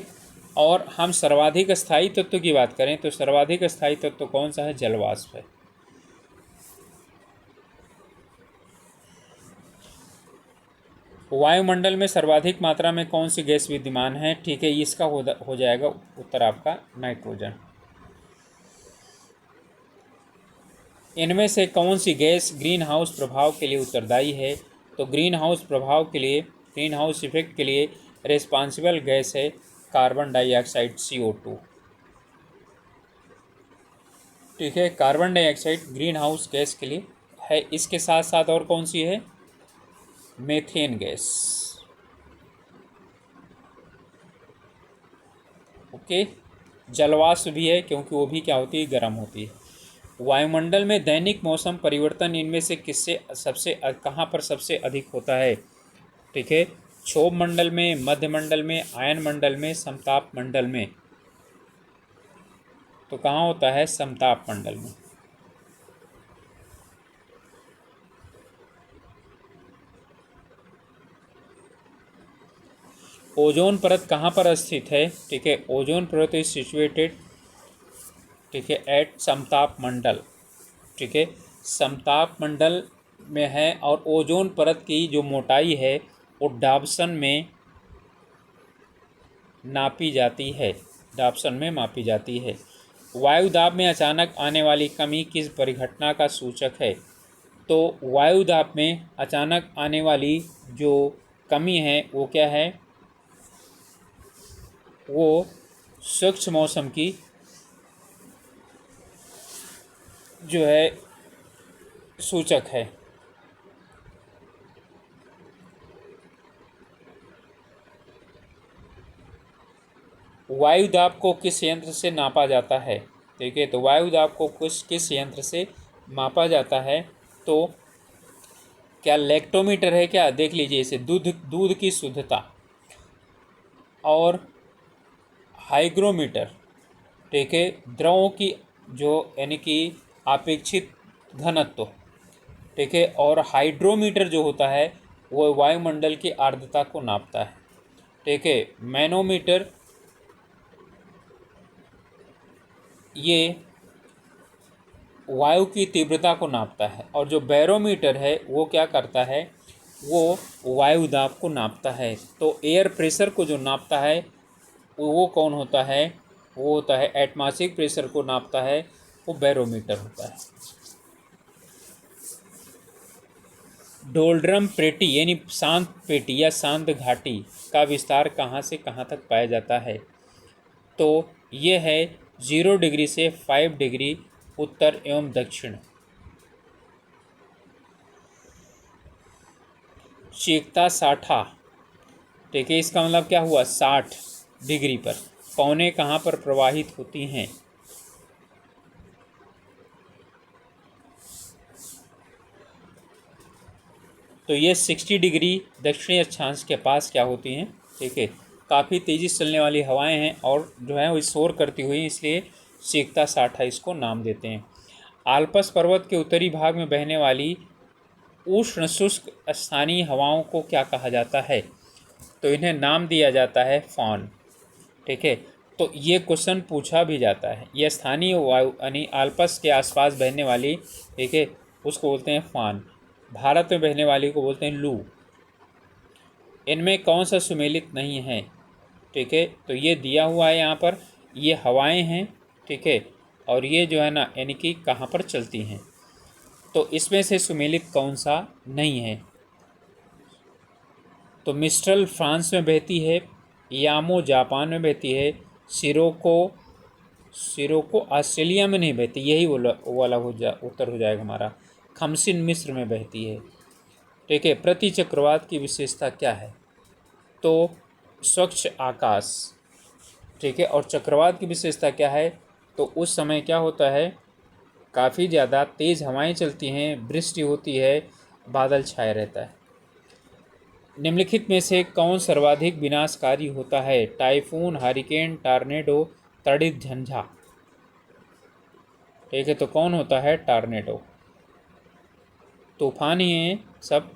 और हम सर्वाधिक स्थायी तत्व की बात करें तो सर्वाधिक स्थायी तत्व कौन सा है? जलवाष्प है। वायुमंडल में सर्वाधिक मात्रा में कौन सी गैस विद्यमान है? ठीक है, इसका हो जाएगा उत्तर आपका नाइट्रोजन। इनमें से कौन सी गैस ग्रीन हाउस प्रभाव के लिए उत्तरदायी है? तो ग्रीन हाउस प्रभाव के लिए, ग्रीन हाउस इफेक्ट के लिए रिस्पॉन्सिबल गैस है कार्बन डाइऑक्साइड, CO2, ठीक है। Carbon dioxide green house gas के लिए है। इसके साथ साथ और कौन सी है? Methane gas. ओके। जलवाष्प भी है क्योंकि वो भी क्या होती है? गर्म होती है। वायुमंडल में दैनिक मौसम परिवर्तन इनमें से किससे सबसे कहाँ पर सबसे अधिक होता है? ठीक है, क्षोभ मंडल में, मध्य मंडल में, आयन मंडल में, समताप मंडल में। तो कहाँ होता है? समताप मंडल में। ओजोन परत कहाँ पर स्थित है? ठीक है, ओजोन परत इज सिचुएटेड, ठीक है, एट समताप मंडल, ठीक है, समताप मंडल में है। और ओजोन परत की जो मोटाई है वो डाबसन में नापी जाती है, डाबसन में मापी जाती है। वायुदाब में अचानक आने वाली कमी किस परिघटना का सूचक है? तो वायुदाब में अचानक आने वाली जो कमी है वो क्या है? वो शुष्क मौसम की जो है सूचक है। वायुदाब को किस यंत्र से नापा जाता है? ठीक है, तो वायुदाब को किस यंत्र से मापा जाता है? तो क्या लैक्टोमीटर है क्या? देख लीजिए इसे, दूध की शुद्धता। और हाइग्रोमीटर, ठीक है, द्रवों की जो यानी कि अपेक्षित घनत्व, ठीक है। और हाइड्रोमीटर जो होता है वो वायुमंडल की आर्द्रता को नापता है, ठीक है। मैनोमीटर ये वायु की तीव्रता को नापता है। और जो बैरोमीटर है वो क्या करता है? वो वायु दाब को नापता है। तो एयर प्रेशर को जो नापता है वो कौन होता है? वो होता है एटमॉस्फेरिक प्रेशर को नापता है, वो बैरोमीटर होता है। डोल्ड्रम पेटी यानी शांत पेटी या शांत घाटी का विस्तार कहाँ से कहाँ तक पाया जाता है? तो ये है 0 डिग्री से 5 डिग्री उत्तर एवं दक्षिण। चीकता साठा, ठीक है, इसका मतलब क्या हुआ? 60 डिग्री पर। पौने कहाँ पर प्रवाहित होती हैं? तो ये 60 डिग्री दक्षिणी अक्षांश के पास क्या होती हैं? ठीक है, काफ़ी तेज़ी से चलने वाली हवाएं हैं और जो है वो शोर करती हुई, इसलिए चीकता साठा इसको नाम देते हैं। आल्पस पर्वत के उत्तरी भाग में बहने वाली उष्ण शुष्क स्थानीय हवाओं को क्या कहा जाता है? तो इन्हें नाम दिया जाता है फॉन। ठीक है, तो ये क्वेश्चन पूछा भी जाता है। ये स्थानीय वायु यानी आल्पस के आसपास बहने वाली, ठीक है, उसको बोलते हैं फान। भारत में बहने वाली को बोलते हैं लू। इनमें कौन सा सुमेलित नहीं है? ठीक है, तो ये दिया हुआ है यहाँ पर, ये हवाएं हैं, ठीक है, और ये जो है ना यानी कि कहाँ पर चलती हैं। तो इसमें से सुमेलित कौन सा नहीं है? तो मिस्ट्रल फ्रांस में बहती है, यामो जापान में बहती है, सिरोको ऑस्ट्रेलिया में नहीं बहती, यही वाला उत्तर हो जाएगा हमारा। खमसिन मिस्र में बहती है। ठीक है, प्रति चक्रवात की विशेषता क्या है? तो स्वच्छ आकाश। ठीक है, और चक्रवात की विशेषता क्या है? तो उस समय क्या होता है, काफ़ी ज़्यादा तेज़ हवाएं चलती हैं, वृष्टि होती है, बादल छाए रहता है। निम्नलिखित में से कौन सर्वाधिक विनाशकारी होता है? टाइफून, हरिकेन, टॉर्नेडो, तड़ित झंझा। ठीक है, तो कौन होता है? टॉर्नेडो। तूफान ही हैं सब।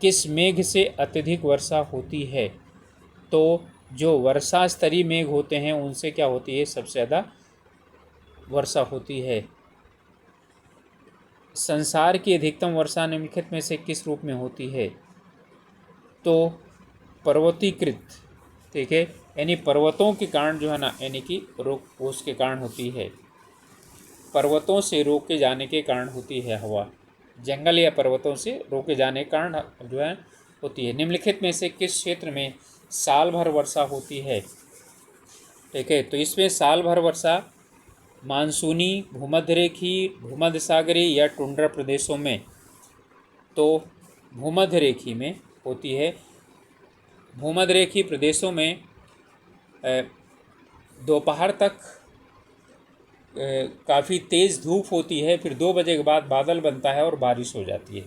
किस मेघ से अत्यधिक वर्षा होती है? तो जो वर्षा स्तरीय मेघ होते हैं उनसे क्या होती है? सबसे ज़्यादा वर्षा होती है। संसार की अधिकतम वर्षा निम्नलिखित में से किस रूप में होती है? तो पर्वतीकृत, ठीक है, यानी पर्वतों के कारण जो है ना, यानी कि रोक उसके कारण होती है, पर्वतों से रोके जाने के कारण होती है हवा। जंगल या पर्वतों से रोके जाने के कारण जो है होती है। निम्नलिखित में से किस क्षेत्र में साल भर वर्षा होती है? ठीक है, तो इसमें साल भर वर्षा मानसूनी, भूमध्यरेखी, भूमध्य सागरीय या टुंड्रा प्रदेशों में। तो भूमध्यरेखी में होती है। भूमध्यरेखी प्रदेशों में दोपहर तक काफ़ी तेज़ धूप होती है, फिर 2 बजे के बाद बादल बनता है और बारिश हो जाती है।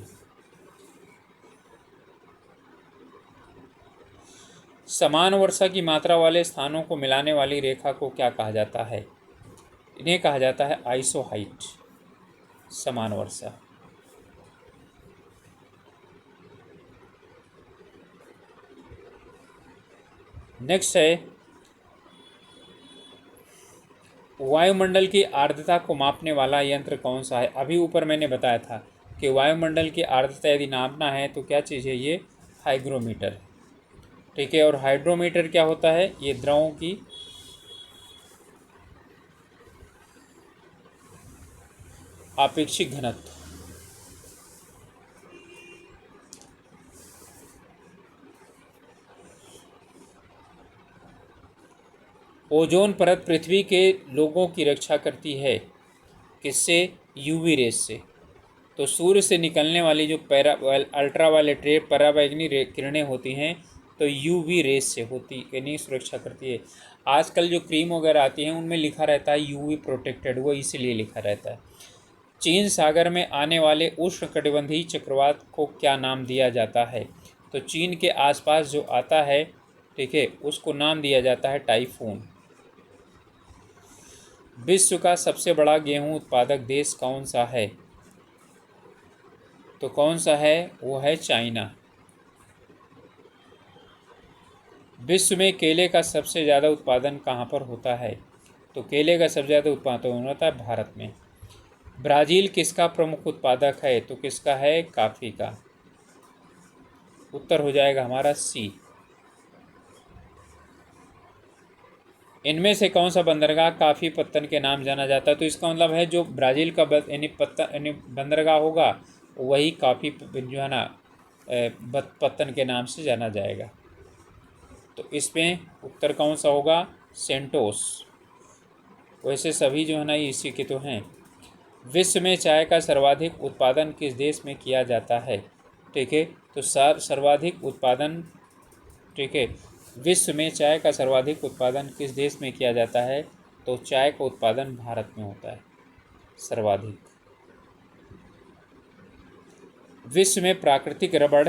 समान वर्षा की मात्रा वाले स्थानों को मिलाने वाली रेखा को क्या कहा जाता है? इन्हें कहा जाता है आइसोहाइट, समान वर्षा। नेक्स्ट है, वायुमंडल की आर्द्रता को मापने वाला यंत्र कौन सा है? अभी ऊपर मैंने बताया था कि वायुमंडल की आर्द्रता यदि नापना है तो क्या चीज़ है? ये हाइग्रोमीटर। ठीक है, और हाइड्रोमीटर क्या होता है? ये द्रवों की आपेक्षिक घनत्व। ओजोन परत पृथ्वी के लोगों की रक्षा करती है, किससे? यूवी रेस से। तो सूर्य से निकलने वाली जो अल्ट्रावायलेट रे, पराबैंगनी किरणें होती हैं, तो यूवी रेस से होती, यानी सुरक्षा करती है। आजकल जो क्रीम वगैरह आती हैं उनमें लिखा रहता है यूवी प्रोटेक्टेड, वो इसलिए लिखा रहता है। चीन सागर में आने वाले उष्णकटिबंधीय चक्रवात को क्या नाम दिया जाता है? तो चीन के आसपास जो आता है, ठीक है, उसको नाम दिया जाता है टाइफून। विश्व का सबसे बड़ा गेहूं उत्पादक देश कौन सा है? तो कौन सा है? वो है चाइना। विश्व में केले का सबसे ज़्यादा उत्पादन कहाँ पर होता है? तो केले का सबसे ज़्यादा उत्पादन होता है भारत में। ब्राज़ील किसका प्रमुख उत्पादक है? तो किसका है? कॉफ़ी का। उत्तर हो जाएगा हमारा सी। इनमें से कौन सा बंदरगाह काफ़ी पत्तन के नाम जाना जाता है? तो इसका मतलब है जो ब्राज़ील का यानी बंदरगाह होगा वही काफ़ी जो है ना पत्तन के नाम से जाना जाएगा। तो इसमें उत्तर कौन सा होगा? सेंटोस। वैसे सभी जो है ना ये इसी के तो हैं। विश्व में चाय का सर्वाधिक उत्पादन किस देश में किया जाता है? ठीक है, तो सर्वाधिक उत्पादन, ठीक है, विश्व में चाय का सर्वाधिक उत्पादन किस देश में किया जाता है? तो चाय का उत्पादन भारत में होता है सर्वाधिक। विश्व में प्राकृतिक रबड़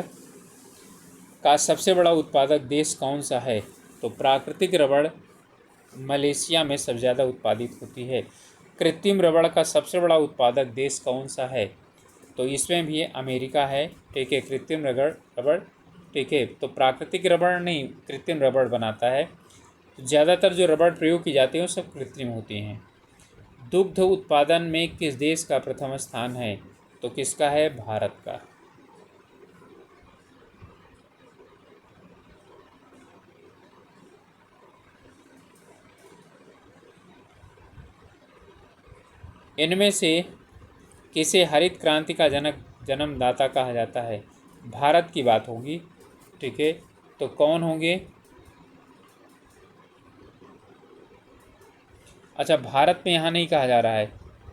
का सबसे बड़ा उत्पादक देश कौन सा है? तो प्राकृतिक रबड़ मलेशिया में सबसे ज़्यादा उत्पादित होती है। कृत्रिम रबड़ का सबसे बड़ा उत्पादक देश कौन सा है? तो इसमें भी अमेरिका है। ठीक है, कृत्रिम रबड़, ठीक है, तो प्राकृतिक रबड़ नहीं, कृत्रिम रबड़ बनाता है। तो ज़्यादातर जो रबड़ प्रयोग की जाती है वो सब कृत्रिम होती हैं। दुग्ध उत्पादन में किस देश का प्रथम स्थान है? तो किसका है? भारत का। इनमें से किसे हरित क्रांति का जन्मदाता कहा जाता है? भारत की बात होगी। ठीक है, तो कौन होंगे? अच्छा, भारत में यहाँ नहीं कहा जा रहा है,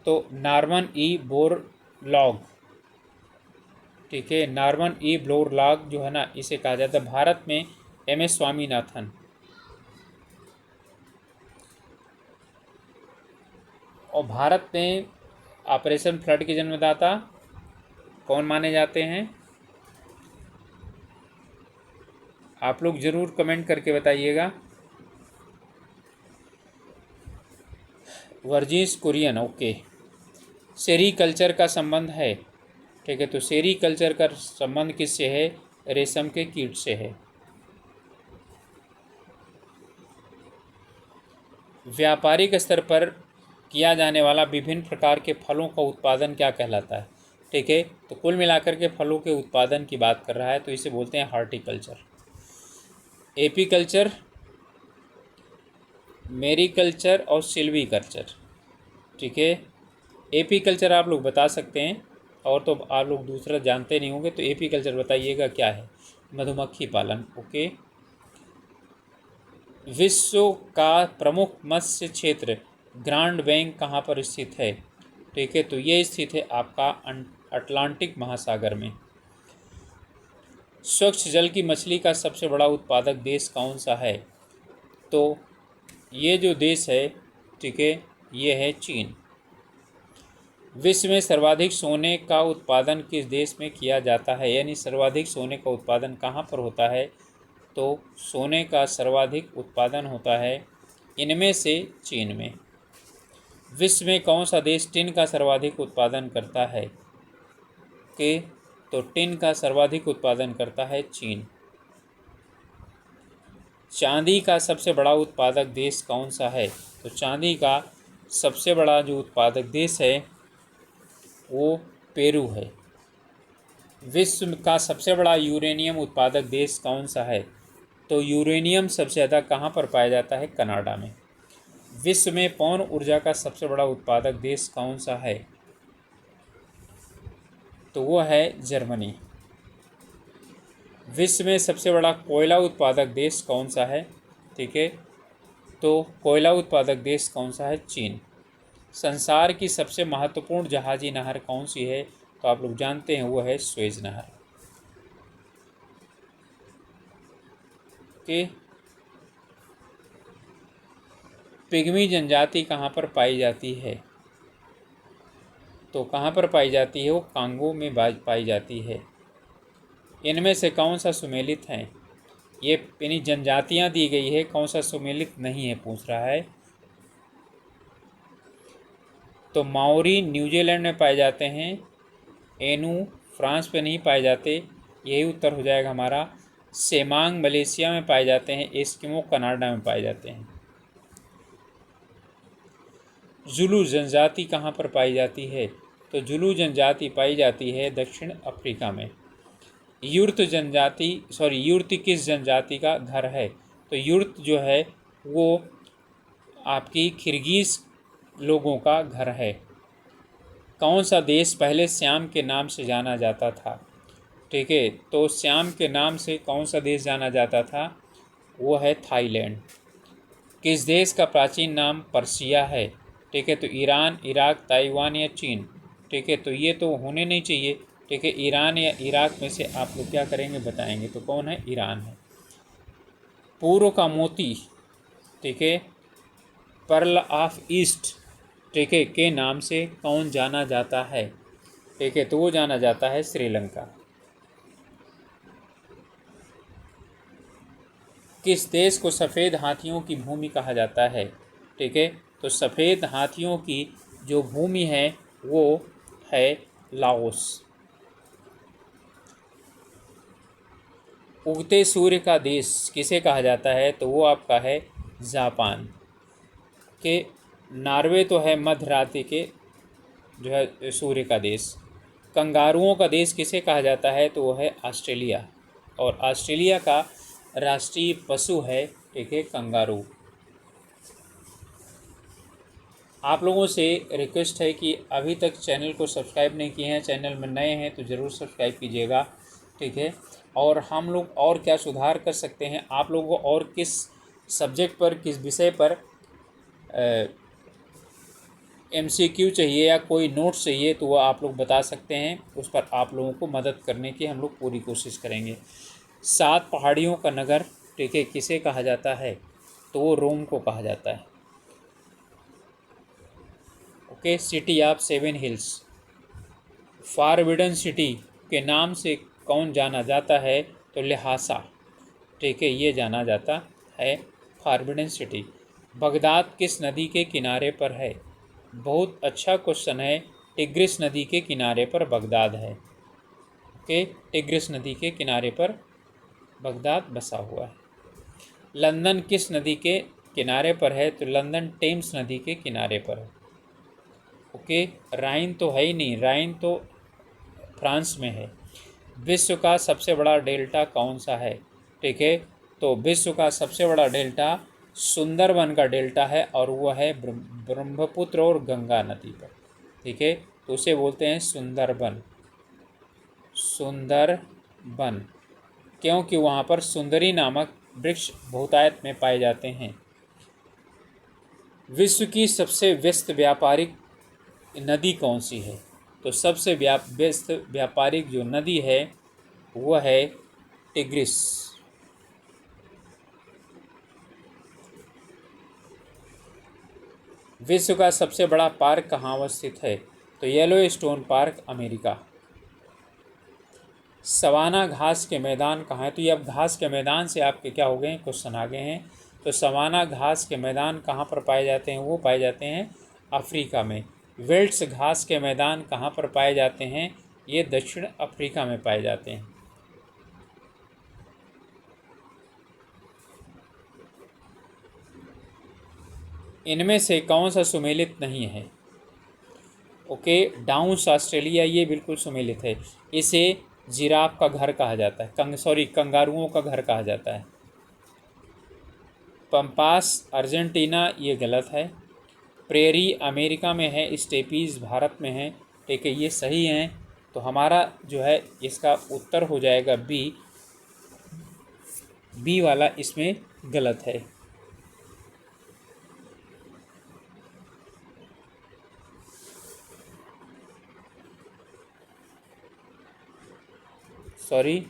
तो नॉर्मन ई बोरलॉग, ठीक है, नॉर्मन ई बोरलॉग जो है ना इसे कहा जाता है। भारत में एम.एस. स्वामीनाथन। और भारत में ऑपरेशन फ्लड के जन्मदाता कौन माने जाते हैं? आप लोग ज़रूर कमेंट करके बताइएगा। वर्जिस कुरियन, ओके। सेरीकल्चर का संबंध है, ठीक है, तो सेरीकल्चर का संबंध किससे है? रेशम के कीट से है। व्यापारिक स्तर पर किया जाने वाला विभिन्न प्रकार के फलों का उत्पादन क्या कहलाता है? ठीक है, तो कुल मिलाकर के फलों के उत्पादन की बात कर रहा है, तो इसे बोलते हैं हॉर्टिकल्चर। एपीकल्चर, मेरीकल्चर और सिल्वीकल्चर। ठीक है, एपीकल्चर आप लोग बता सकते हैं, और तो आप लोग दूसरा जानते नहीं होंगे, तो एपीकल्चर बताइएगा क्या है? मधुमक्खी पालन, ओके। विश्व का प्रमुख मत्स्य क्षेत्र ग्रांड बैंक कहाँ पर स्थित है? ठीक है, तो ये स्थित है आपका अटलांटिक महासागर में। स्वच्छ जल की मछली का सबसे बड़ा उत्पादक देश कौन सा है? तो ये जो देश है, ठीक है, ये है चीन। विश्व में सर्वाधिक सोने का उत्पादन किस देश में किया जाता है? यानी सर्वाधिक सोने का उत्पादन कहाँ पर होता है? तो सोने का सर्वाधिक उत्पादन होता है इनमें से चीन में। विश्व में कौन सा देश टिन का सर्वाधिक उत्पादन करता है? तो टिन का सर्वाधिक उत्पादन करता है चीन। चांदी का सबसे बड़ा उत्पादक देश कौन सा है? तो चांदी का सबसे बड़ा जो उत्पादक देश है वो पेरू है। विश्व का सबसे बड़ा यूरेनियम उत्पादक देश कौन सा है? तो यूरेनियम सबसे ज़्यादा कहाँ पर पाया जाता है? कनाडा में। विश्व में पवन ऊर्जा का सबसे बड़ा उत्पादक देश कौन सा है? तो वो है जर्मनी। विश्व में सबसे बड़ा कोयला उत्पादक देश कौन सा है? ठीक है, तो कोयला उत्पादक देश कौन सा है? चीन। संसार की सबसे महत्वपूर्ण जहाजी नहर कौन सी है? तो आप लोग जानते हैं वो है सुएज नहर। ओके। पिग्मी जनजाति कहाँ पर पाई जाती है? तो कहाँ पर पाई जाती है? वो कांगो में पाई जाती है। इनमें से कौन सा सुमेलित है? ये यानी जनजातियाँ दी गई है, कौन सा सुमेलित नहीं है पूछ रहा है। तो माओरी न्यूजीलैंड में पाए जाते हैं, एनू फ्रांस में नहीं पाए जाते, यही उत्तर हो जाएगा हमारा। सेमांग मलेशिया में पाए जाते हैं, एस्किमो कनाडा में पाए जाते हैं। जुलू जनजाति कहाँ पर पाई जाती है? तो जुलू जनजाति पाई जाती है दक्षिण अफ्रीका में। युर्त किस जनजाति का घर है? तो युर्त जो है वो आपकी किर्गिज लोगों का घर है। कौन सा देश पहले श्याम के नाम से जाना जाता था? ठीक है, तो श्याम के नाम से कौन सा देश जाना जाता था? वो है थाईलैंड। किस देश का प्राचीन नाम पर्सिया है? ठीक है, तो ईरान, इराक, ताइवान या चीन? ठीक है, तो ये तो होने नहीं चाहिए। ठीक है, ईरान या इराक में से आप लोग क्या करेंगे बताएंगे, तो कौन है? ईरान है। पूर्व का मोती, ठीक है, पर्ल ऑफ ईस्ट, ठीक है, के नाम से कौन जाना जाता है? ठीक है, तो वो जाना जाता है श्रीलंका। किस देश को सफ़ेद हाथियों की भूमि कहा जाता है? ठीक है, तो सफ़ेद हाथियों की जो भूमि है वो है लाओस। उगते सूर्य का देश किसे कहा जाता है? तो वो आपका है जापान। के नॉर्वे तो है मध्य रात्रि के जो है सूर्य का देश। कंगारुओं का देश किसे कहा जाता है? तो वो है ऑस्ट्रेलिया, और ऑस्ट्रेलिया का राष्ट्रीय पशु है, ठीक है, कंगारू। आप लोगों से रिक्वेस्ट है कि अभी तक चैनल को सब्सक्राइब नहीं किए हैं, चैनल में नए हैं तो ज़रूर सब्सक्राइब कीजिएगा, ठीक है। और हम लोग और क्या सुधार कर सकते हैं, आप लोगों को और किस सब्जेक्ट पर, किस विषय पर MCQ चाहिए या कोई नोट्स चाहिए, तो वह आप लोग बता सकते हैं। उस पर आप लोगों को मदद करने की हम लोग पूरी कोशिश करेंगे। 7 पहाड़ियों का नगर, ठीक है, किसे कहा जाता है? तो वो रोम को कहा जाता है। Okay, city of 7 hills, forbidden city के नाम से कौन जाना जाता है? तो लहासा, ठीक है, ये जाना जाता है फॉरबिडन सिटी। बगदाद किस नदी के किनारे पर है? बहुत अच्छा क्वेश्चन है। टिग्रिस नदी के किनारे पर बगदाद है। ओके, टिग्रिस नदी के किनारे पर बगदाद बसा हुआ है। लंदन किस नदी के किनारे पर है? तो लंदन टेम्स नदी के किनारे पर है। ओके, राइन तो है ही नहीं, राइन तो फ्रांस में है। विश्व का सबसे बड़ा डेल्टा कौन सा है? ठीक है, तो विश्व का सबसे बड़ा डेल्टा सुंदरबन का डेल्टा है, और वह है ब्रह्मपुत्र और गंगा नदी पर, ठीक है, तो उसे बोलते हैं सुंदरबन। सुंदरबन क्योंकि वहाँ पर सुंदरी नामक वृक्ष बहुतायत में पाए जाते हैं। विश्व की सबसे व्यस्त व्यापारिक नदी कौन सी है? तो सबसे व्यस्त व्यापारिक जो नदी है वह है टिग्रिस। विश्व का सबसे बड़ा पार्क कहाँ अवस्थित है? तो येलोस्टोन पार्क, अमेरिका। सवाना घास के मैदान कहाँ है? तो ये अब घास के मैदान से आपके क्या हो गए हैं, क्वेश्चन आ गए हैं। तो सवाना घास के मैदान कहाँ पर पाए जाते हैं? वो पाए जाते हैं अफ्रीका में। वेल्ट्स घास के मैदान कहाँ पर पाए जाते हैं? ये दक्षिण अफ्रीका में पाए जाते हैं। इनमें से कौन सा सुमेलित नहीं है? ओके, डाउन्स ऑस्ट्रेलिया ये बिल्कुल सुमेलित है। इसे जिराफ का घर कहा जाता है, कंगारुओं का घर कहा जाता है। पंपास अर्जेंटीना ये गलत है। प्रेरी अमेरिका में है, स्टेपीज भारत में है, ठीक है, ये सही हैं। तो हमारा जो है इसका उत्तर हो जाएगा बी वाला इसमें गलत है। सॉरी,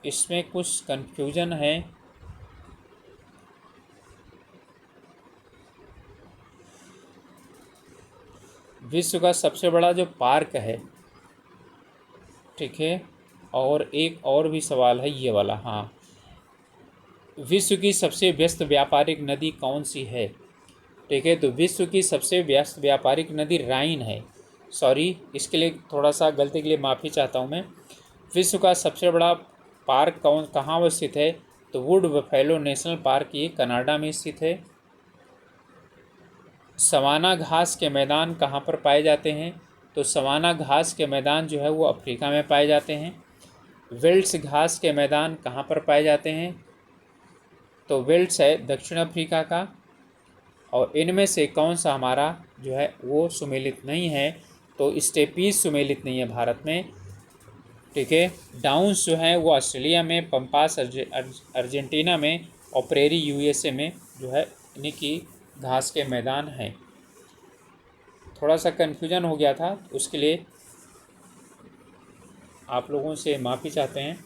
इसमें कुछ कंफ्यूजन है। विश्व का सबसे बड़ा जो पार्क है, ठीक है, और एक और भी सवाल है ये वाला, हाँ, विश्व की सबसे व्यस्त व्यापारिक नदी कौन सी है? ठीक है। तो विश्व की सबसे व्यस्त व्यापारिक नदी राइन है। सॉरी, इसके लिए थोड़ा सा गलती के लिए माफ़ी चाहता हूँ मैं। विश्व का सबसे बड़ा पार्क कहाँ स्थित है? तो वुड बफेलो नेशनल पार्क ये कनाडा में स्थित है। सवाना घास के मैदान कहाँ पर पाए जाते हैं? तो सवाना घास के मैदान जो है वो अफ्रीका में पाए जाते हैं। विल्ट्स घास के मैदान कहाँ पर पाए जाते हैं? तो विल्ट्स है दक्षिण अफ्रीका का। और इनमें से कौन सा हमारा जो है वो सुमेलित नहीं है? तो स्टेपीज सुमेलित नहीं है भारत में, ठीक है। डाउन्स जो है वो ऑस्ट्रेलिया में, पंपास अर्जेंटीना में और प्रेरी यूएसए में जो है इन्हीं की घास के मैदान हैं। थोड़ा सा कन्फ्यूजन हो गया था, उसके लिए आप लोगों से माफ़ी चाहते हैं।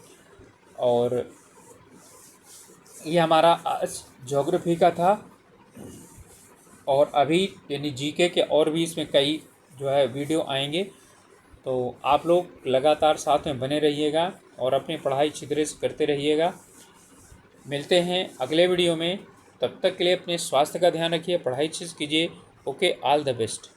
और ये हमारा आज ज्योग्राफी का था। और अभी यानी जीके के और भी इसमें कई जो है वीडियो आएंगे, तो आप लोग लगातार साथ में बने रहिएगा और अपनी पढ़ाई छिद्रे से करते रहिएगा। मिलते हैं अगले वीडियो में, तब तक के लिए अपने स्वास्थ्य का ध्यान रखिए, पढ़ाई अच्छे से कीजिए। Okay, all the best.